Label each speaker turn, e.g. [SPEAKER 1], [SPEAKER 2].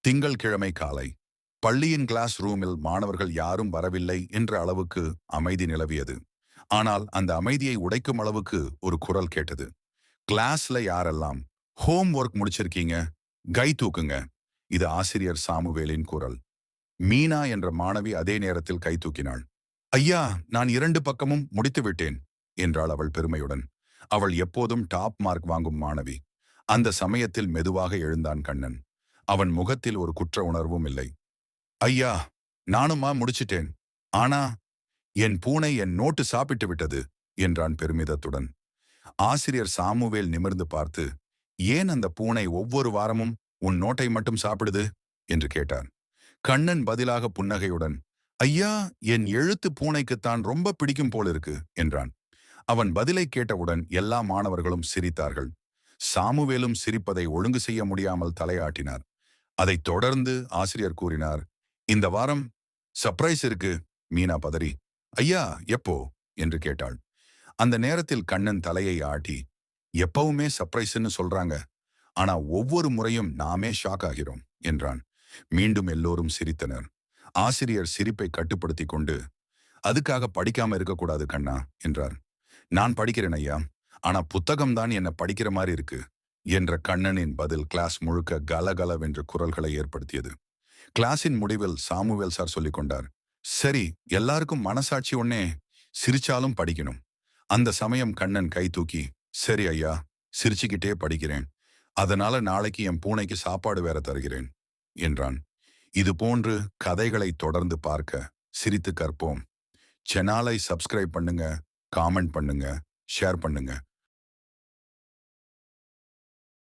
[SPEAKER 1] திங்கள்கிழமை காலை பள்ளியின் கிளாஸ் ரூமில் மாணவர்கள் யாரும் வரவில்லை என்ற அளவுக்கு அமைதி நிலவியது. ஆனால் அந்த அமைதியை உடைக்கும் அளவுக்கு ஒரு குரல் கேட்டது. கிளாஸ்ல யாரெல்லாம் ஹோம் ஒர்க் முடிச்சிருக்கீங்க? கை தூக்குங்க. இது ஆசிரியர் சாமுவேலின் குரல். மீனா என்ற மாணவி அதே நேரத்தில் கை தூக்கினாள். ஐயா, நான் 2 பக்கமும் முடித்து விட்டேன் என்றாள் அவள் பெருமையுடன். அவள் எப்போதும் டாப் மார்க் வாங்கும் மாணவி. அந்த சமயத்தில் மெதுவாக எழுந்தான் கண்ணன். அவன் முகத்தில் ஒரு குற்ற உணர்வும் இல்லை. ஐயா, நானுமா முடிச்சிட்டேன். ஆனா என் பூனை என் நோட்டு சாப்பிட்டு விட்டது என்றான் பெருமிதத்துடன். ஆசிரியர் சாமுவேல் நிமிர்ந்து பார்த்து, ஏன் அந்த பூனை ஒவ்வொரு வாரமும் உன் நோட்டை மட்டும் சாப்பிடுது என்று கேட்டார். கண்ணன் பதிலாக புன்னகையுடன், ஐயா, என் எழுத்து பூனைக்குத்தான் ரொம்ப பிடிக்கும் போலிருக்கு என்றான். அவன் பதிலை கேட்டவுடன் எல்லா மாணவர்களும் சிரித்தார்கள். சாமுவேலும் சிரிப்பதை ஒழுங்கு செய்ய முடியாமல் தலையாட்டினார். அதைத் தொடர்ந்து ஆசிரியர் கூறினார், இந்த வாரம் சர்ப்ரைஸ் இருக்கு. மீனா பதறி, ஐயா, எப்போ என்று கேட்டாள். அந்த நேரத்தில் கண்ணன் தலையை ஆட்டி, எப்பவுமே சர்ப்ரைஸ்ன்னு சொல்றாங்க, ஆனா ஒவ்வொரு முறையும் நாமே ஷாக் ஆகிறோம் என்றான். மீண்டும் எல்லோரும் சிரித்தனர். ஆசிரியர் சிரிப்பை கட்டுப்படுத்தி கொண்டு, அதுக்காக படிக்காம இருக்கக்கூடாது கண்ணா என்றார். நான் படிக்கிறேன் ஐயா, ஆனா புத்தகம்தான் என்ன படிக்கிற மாதிரி இருக்கு என்ற கண்ணனின் பதில் கிளாஸ் முழுக்க கலகலவென்று குரல்களை ஏற்படுத்தியது. கிளாஸின் முடிவில் சாமுவேல் சார் சொல்லிக் கொண்டார், சரி, எல்லாருக்கும் மனசாட்சி ஒன்னே, சிரிச்சாலும் படிக்கணும். அந்த சமயம் கண்ணன் கை தூக்கி, சரி ஐயா, சிரிச்சுக்கிட்டே படிக்கிறேன். அதனால நாளைக்கு என் பூனைக்கு சாப்பாடு வேற தருகிறேன் என்றான். இது போன்று கதைகளை தொடர்ந்து பார்க்க சிரித்து கற்போம். சேனலை சப்ஸ்கிரைப் பண்ணுங்க, காமெண்ட் பண்ணுங்க, ஷேர் பண்ணுங்க.